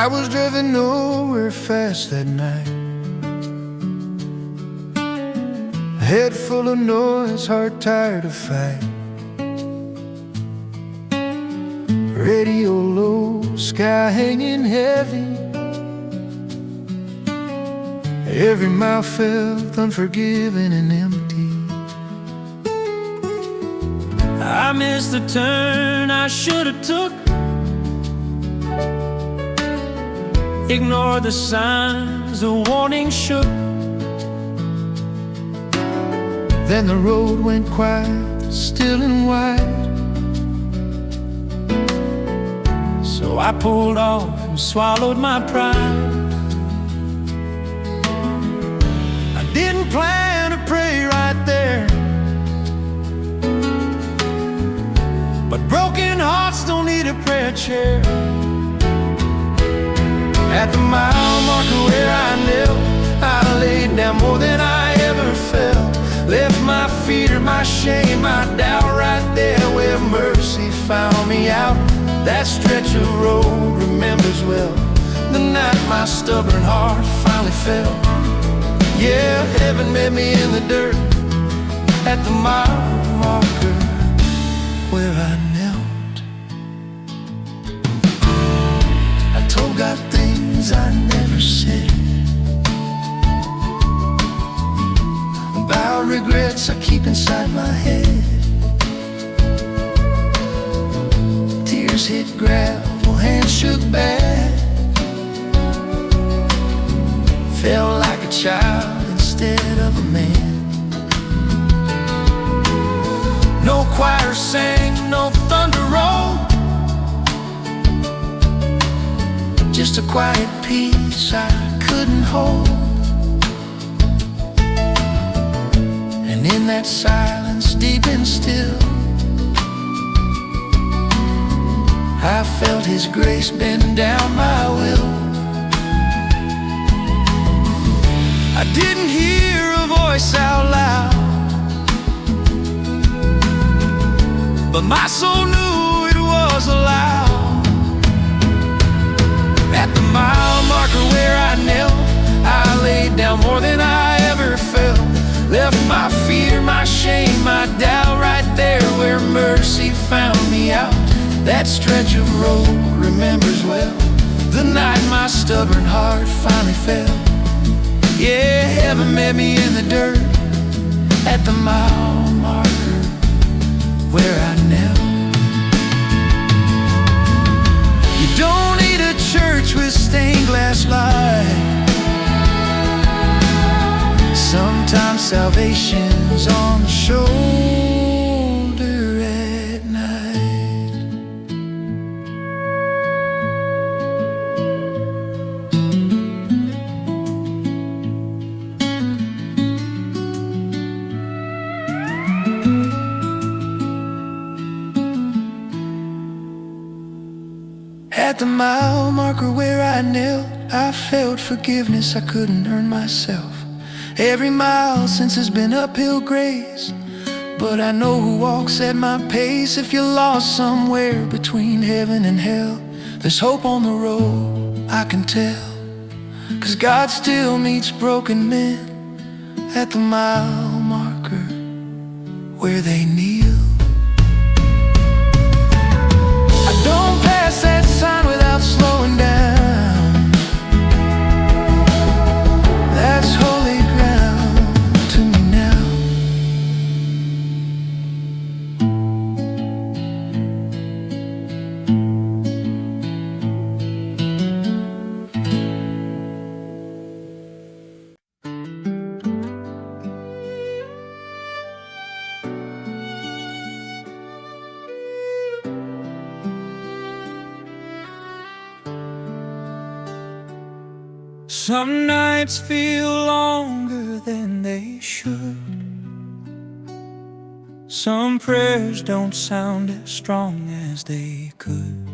I was driven nowhere fast that night. Head full of noise, heart tired of fight. Radio low, sky hanging heavy. Every mile felt unforgiving and empty. I missed the turn I should have took. Ignored the signs, the warning shook. Then the road went quiet, still and wide. So I pulled off and swallowed my pride. I didn't plan to pray right there, but broken hearts don't need a prayer chair. At the mile marker where I knelt, I laid down more than I ever felt. Left my fear, my shame, my doubt right there where mercy found me out. That stretch of road remembers well the night my stubborn heart finally fell. Yeah, heaven met me in the dirt at the mile marker where I knelt. I told God things I never said, about regrets I keep inside my head. Tears hit gravel, hands shook bad. Felt like a child instead of a man. No choir sang, no thunder rolled, just a quiet peace I couldn't hold. And in that silence, deep and still, I felt His grace bend down my will. I didn't hear a voice out loud, but my soul knew it was aloud. At the mile marker where I knelt, I laid down more than I ever felt. Left my fear, my shame, my doubt right there where mercy found me out. That stretch of road remembers well the night my stubborn heart finally fell. Yeah, heaven met me in the dirt at the mile marker where I knelt. You don't need a church with stained glass light. Sometimes salvation's on the shoulder at night. At the mile marker where I knelt, I felt forgiveness I couldn't earn myself. Every mile since has been uphill grace, but I know who walks at my pace. If you're lost somewhere between heaven and hell, there's hope on the road, I can tell. 'Cause God still meets broken men at the mile marker where they kneel. I don't pass that sign without slowing down. That's holy ground to me now. Some nights feel longer than they should. Some prayers don't sound as strong as they could.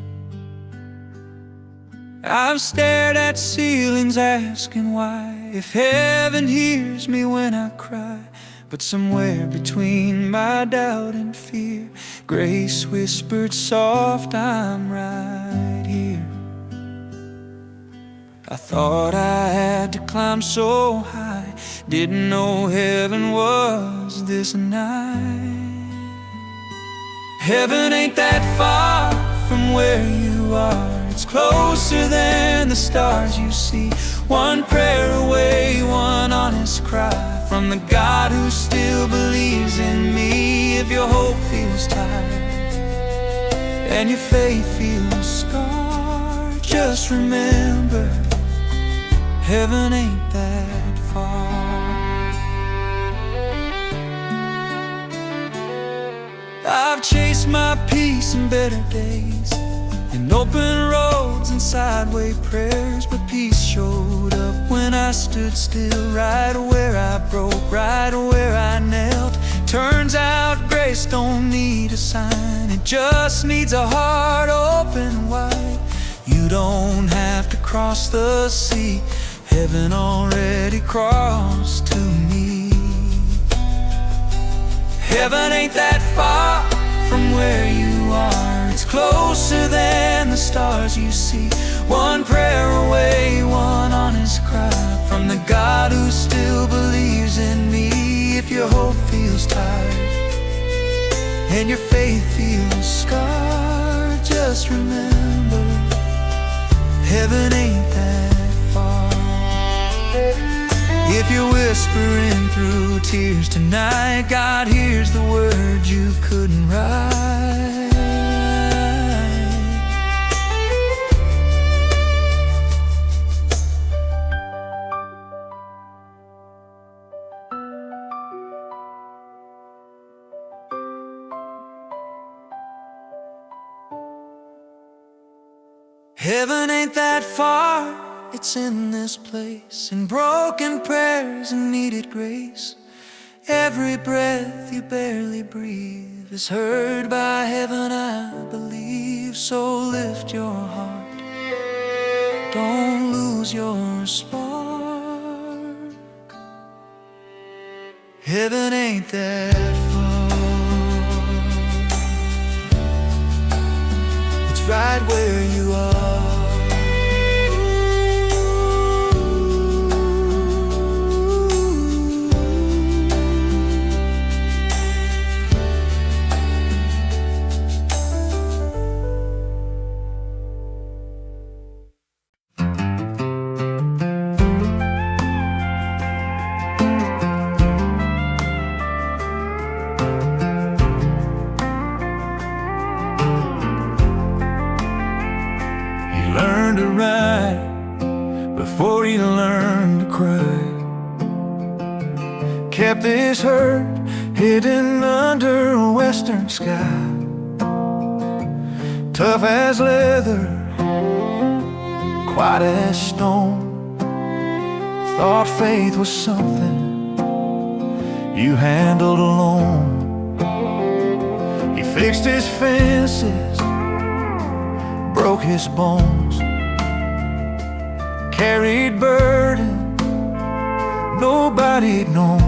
I've stared at ceilings asking why, if heaven hears me when I cry. But somewhere between my doubt and fear, grace whispered soft, I'm right here. I thought I had to climb so high, didn't know heaven was this night. Heaven ain't that far from where you are. It's closer than the stars you see. One prayer away, one honest cry from the God who still believes in me. If your hope feels tired and your faith feels scarred, just remember, heaven ain't that far. I've chased my peace in better days, in open roads and sideway prayers, but peace showed up when I stood still, right where I broke, right where I knelt. Turns out grace don't need a sign, it just needs a heart open wide. You don't have to cross the sea, heaven already crossed to me. Heaven ain't that far from where you are. It's closer than the stars you see. One prayer away, one honest cry from the God who still believes in me. If your hope feels tired and your faith feels scarred, just remember, heaven ain't that far. If you're whispering through tears tonight, God hears the words you couldn't write. Heaven ain't that far, it's in this place, in broken prayers and needed grace. Every breath you barely breathe is heard by heaven, I believe. So lift your heart, don't lose your spark. Heaven ain't that far, it's right where you are. Learned to ride before he learned to cry. Kept this hurt hidden under a western sky. Tough as leather, quiet as stone. Thought faith was something you handled alone. He fixed his fences, broke his bones, carried burden nobody'd known.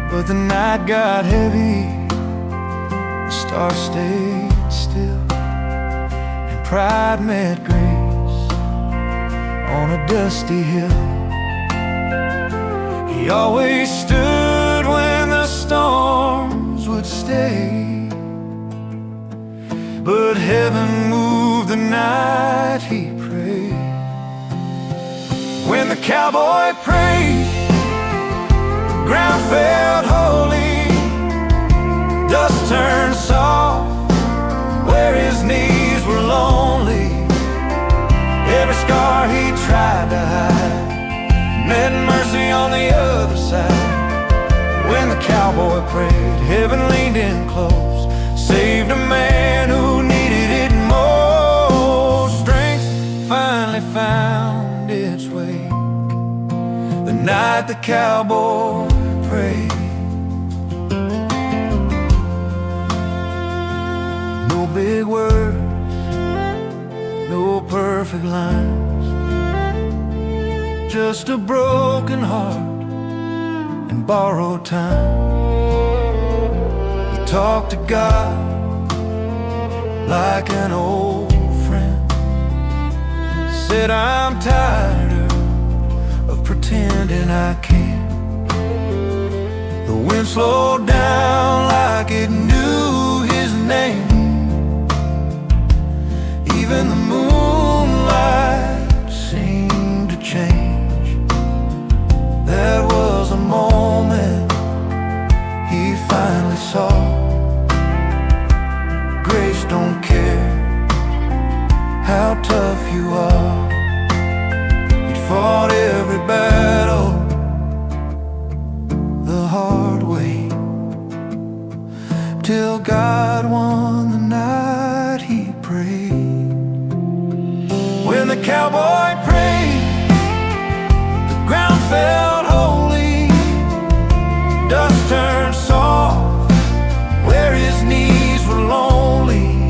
But the night got heavy, the stars stayed still, and pride met grace on a dusty hill. He always stood when the storms would stay, but heaven moved the night he prayed. When the cowboy prayed, the ground felt holy. Dust turned soft where his knees were lonely. Every scar he tried to hide met mercy on the other side. When the cowboy prayed, heaven leaned in close, saved a man who needed it most. Strength finally found its way the night the cowboy prayed. No big words, no perfect lines, just a broken heart and borrowed time. He talked to God like an old friend, said I'm tired of pretending I can't. The wind slowed down like it knew his name. Even the moonlight seemed to change. That was a moment he finally saw. Grace don't care how tough you are. He'd fought every battle the hard way, till God won the night he prayed. When the cowboy prayed, the ground felt holy. Dust turned soft where his knees were lonely.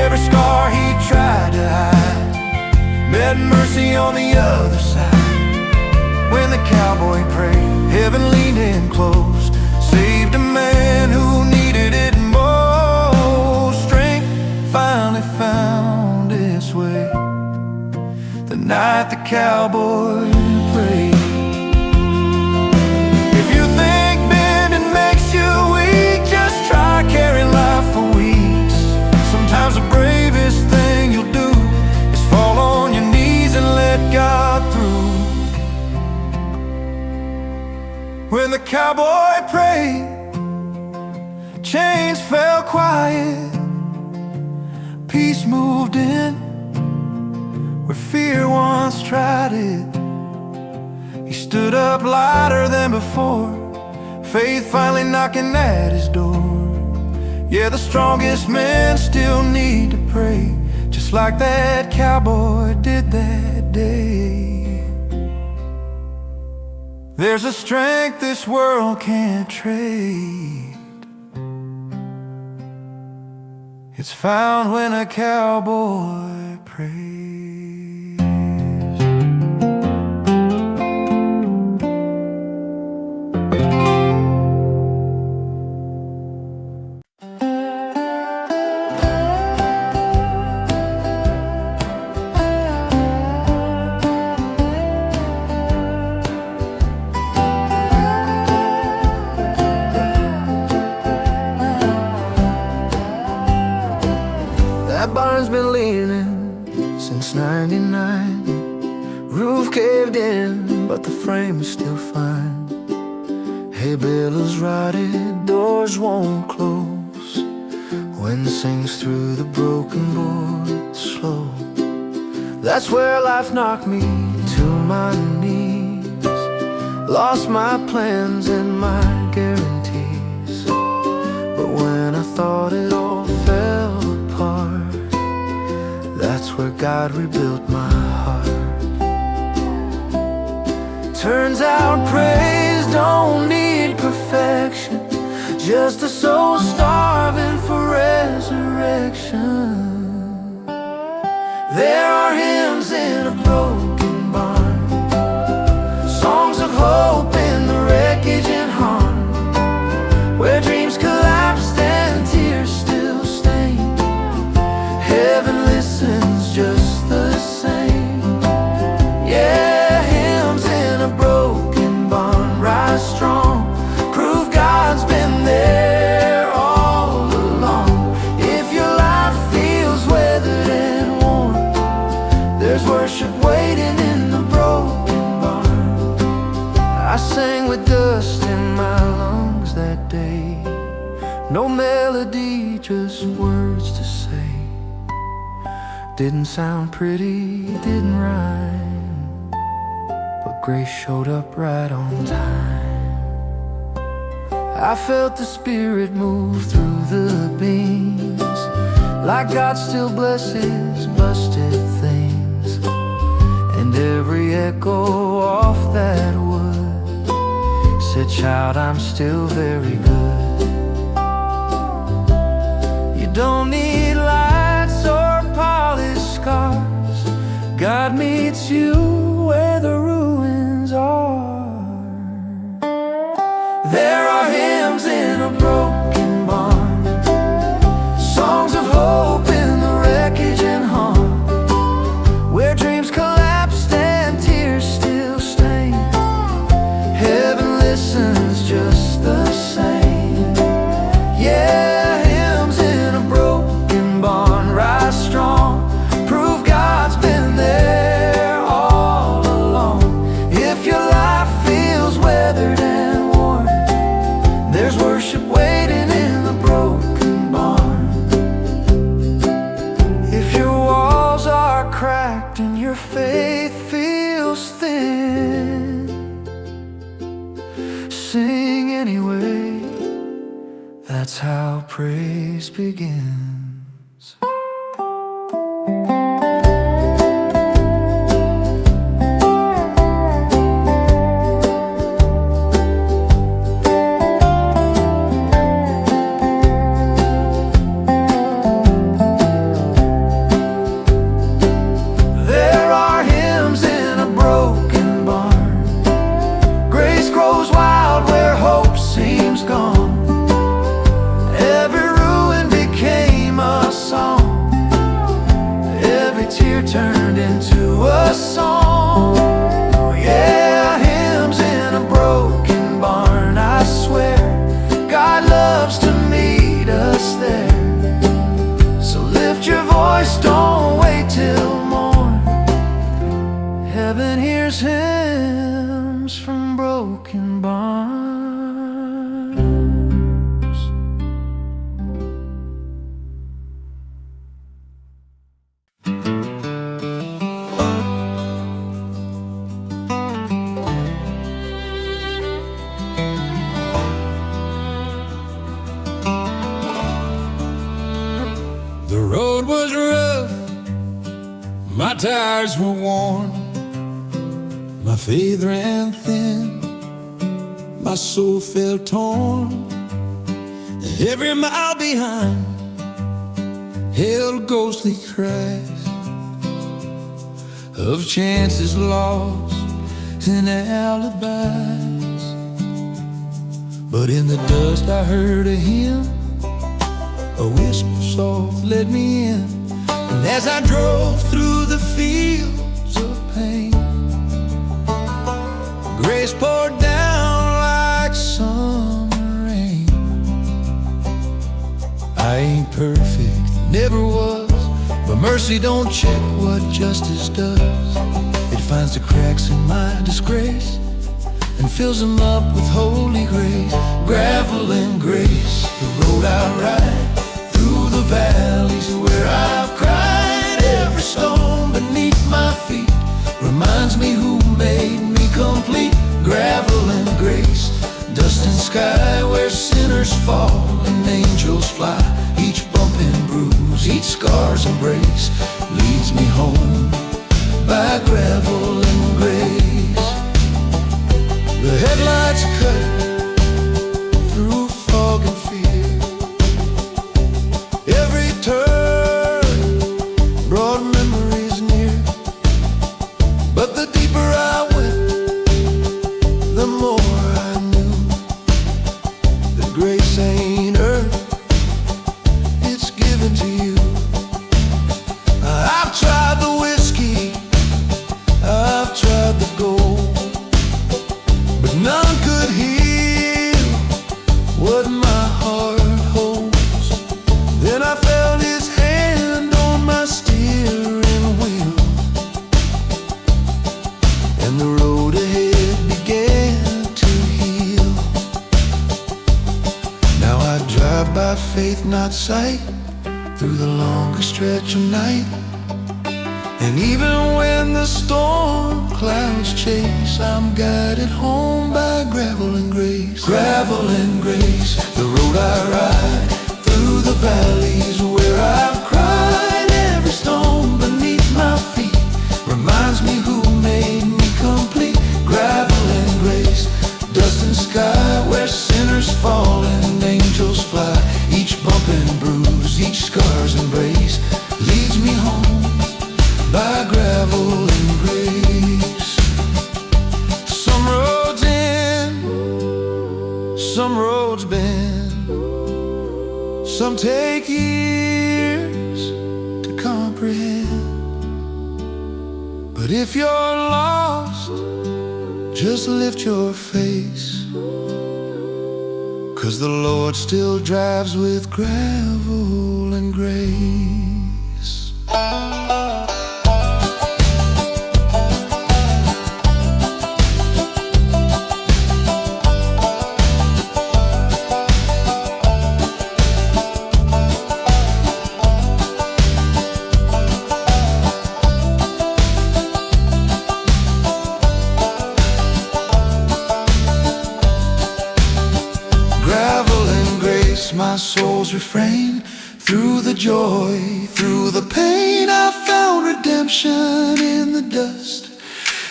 Every scar he tried to hide met mercy on the other side. When the cowboy prayed, heaven leaned in close, saved a man who needed it most. Strength finally found its way the night the cowboy prayed. If you think bending makes you weak, just try carrying life for weeks. Sometimes the bravest thing you'll do is fall on your knees and let God through. When the cowboy prayed, chains fell quiet. Peace moved in where fear once tried it. He stood up lighter than before, faith finally knocking at his door. Yeah, the strongest men still need to pray, just like that cowboy did that day. There's a strength this world can't trade. It's found when a cowboy prays. That barn's been leaning since '99. Roof caved in, but the frame is still fine. Hay bales rotted, doors won't close. Wind sings through the broken board slow. That's where life knocked me to my knees. Lost my plans and my guarantees. But when I thought it all fell apart, that's where God rebuilt my heart. Turns out praise don't need perfection, just a soul starving for resurrection. There are hymns in a broken barn, songs of hope in the wreckage and harm, where dreams collapsed and tears still stain. Heaven listens just the same. Yeah, hymns in a broken barn, rise strong, prove God's been there all along. If your life feels weathered and worn, there's worship waiting in the broken barn. I sang with dust in my lungs that day, no melody, just words to say. Didn't sound pretty, didn't rhyme, but grace showed up right on time. I felt the Spirit move through the beams, like God still blesses busted things. And every echo off that wood said, child, I'm still very good. You don't need lights or polished scars. God meets you where the ruins are. There are hymns in a broken barn, songs of hope in the wreckage and harm, where faith feels thin, sing anyway. That's how praise begins. There are hymns in a broken barn. Grace grows wild where hope seems gone. Every ruin became a song. Every tear turned into a song. Oh yeah, hymns in a broken barn. I swear God loves to meet us there. So lift your voice, don't wait till morn. Heaven hears hymns from broken barns. The road was rough, my tires were worn, my faith ran thin, my soul felt torn. Every mile behind held ghostly cries of chances lost and alibis. But in the dust I heard a hymn, a whisper soft led me in. And as I drove through the fields of pain, grace poured down like summer rain. I ain't perfect, never was, but mercy don't check what justice does. It finds the cracks in my disgrace and fills them up with holy grace. Gravel and grace, the road I ride, through the valleys where I've cried. Every stone beneath my feet reminds me who made me complete. Gravel and grace, dust and sky where sinners fall and angels fly. Each bump and bruise, each scar's embrace leads me home by gravel and grace. The headlights cut through fog and fear. Every turn brought memories near. But the deeper I went, the more I knew that grace ain't earned, it's given to you. I've tried the whiskey, I've tried the gold, but none could heal what my heart holds. Then I felt his hand on my steering wheel, and the road ahead began to heal. Now I drive by faith, not sight, through the longest stretch of night. And even when the storm clouds chase, I'm guided home by gravel and grace. Gravel and grace, the road I ride, through the valleys where I've cried. Every stone beneath my feet reminds me who made me complete. Gravel and grace, dust and sky where sinners fall and angels fly. Each bump and bruise, each scar's embrace leads me home by gravel and grace. Some roads end, some roads bend, some take years to comprehend. But if you're lost, just lift your face, 'cause the Lord still drives with gravel and grace. soul's refrain. Through the joy, through the pain, I found redemption in the dust,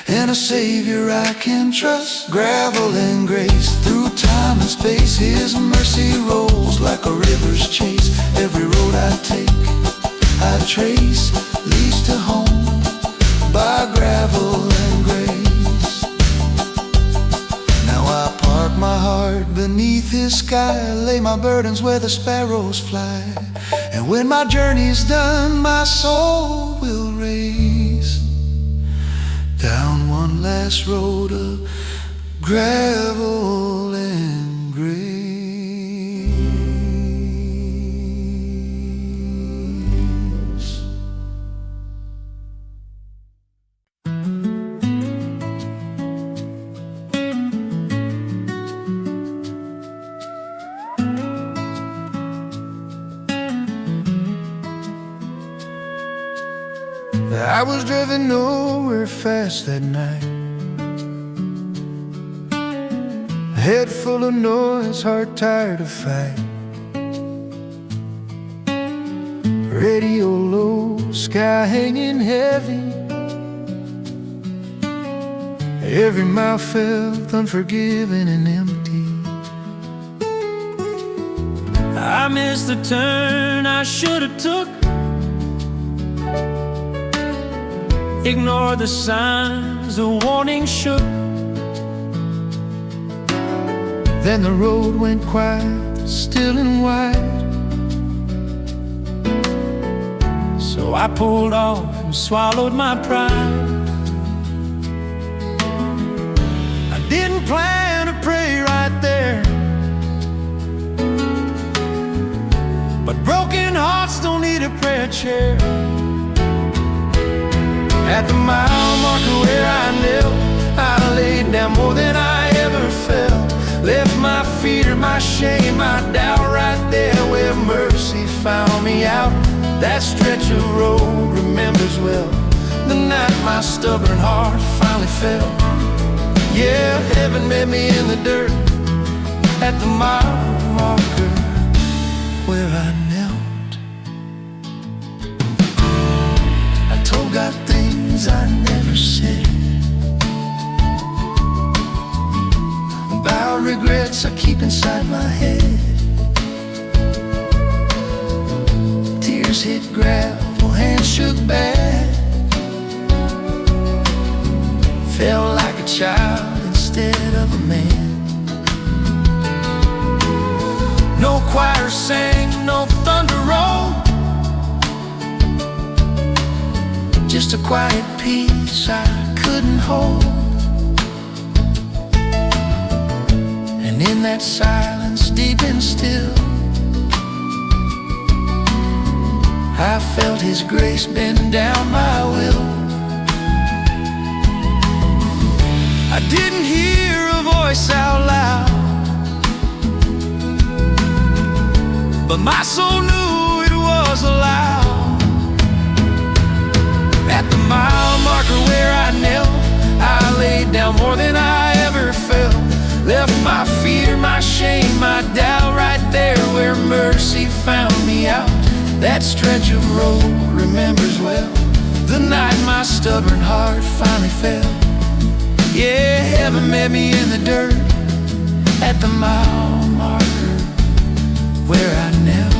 and a Savior I can trust. Gravel and grace, through time and space, His mercy rolls like a river's chase. Every road I take, I trace, leads to home by gravel and grace. Now I park my heart beneath His sky, lay my burdens where the sparrows fly, and when my journey's done, my soul will race down one last road of gravel and grace. I was driven nowhere fast that night, head full of noise, heart tired of fight. Radio low, sky hanging heavy, every mile felt unforgiving and empty. I missed the turn I should have took, ignored the signs, the warning shook. Then the road went quiet, still and wide. So I pulled off and swallowed my pride. I didn't plan to pray right there, but broken hearts don't need a prayer chair. At the mile marker where I knelt, I laid down more than I ever felt. Left my fear, my shame, my doubt right there where mercy found me out. That stretch of road remembers well the night my stubborn heart finally fell. Yeah, heaven met me in the dirt at the mile marker where I knelt. I told God things I never said, about regrets I keep inside my head. Tears hit gravel, hands shook bad, felt like a child instead of a man. No choir sang, no thunder rolled, just a quiet peace I couldn't hold. And in that silence, deep and still, I felt His grace bend down my will. I didn't hear a voice out loud, but my soul knew it was aloud. At the mile marker where I knelt, I laid down more than I ever felt. Left my fear, my shame, my doubt right there where mercy found me out. That stretch of road remembers well the night my stubborn heart finally fell. Yeah, heaven met me in the dirt at the mile marker where I knelt.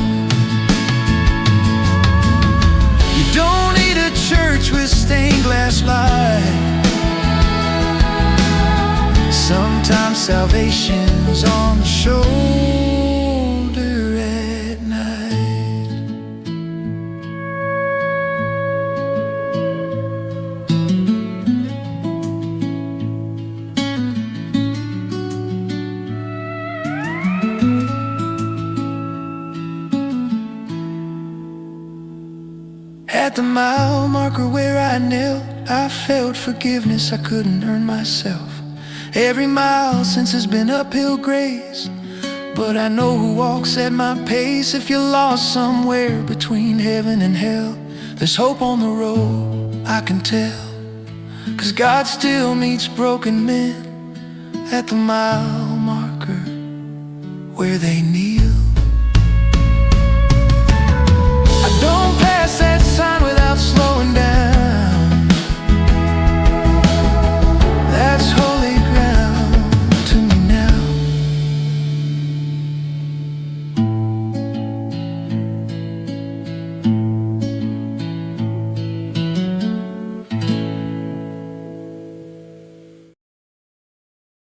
You don't need a church with stained glass light. Sometimes salvation's on the shoulder at night. At the mile marker where I knelt, I felt forgiveness I couldn't earn myself. Every mile since has been uphill grace, but I know who walks at my pace. If you're lost somewhere between heaven and hell, there's hope on the road, I can tell. 'Cause God still meets broken men at the mile marker where they need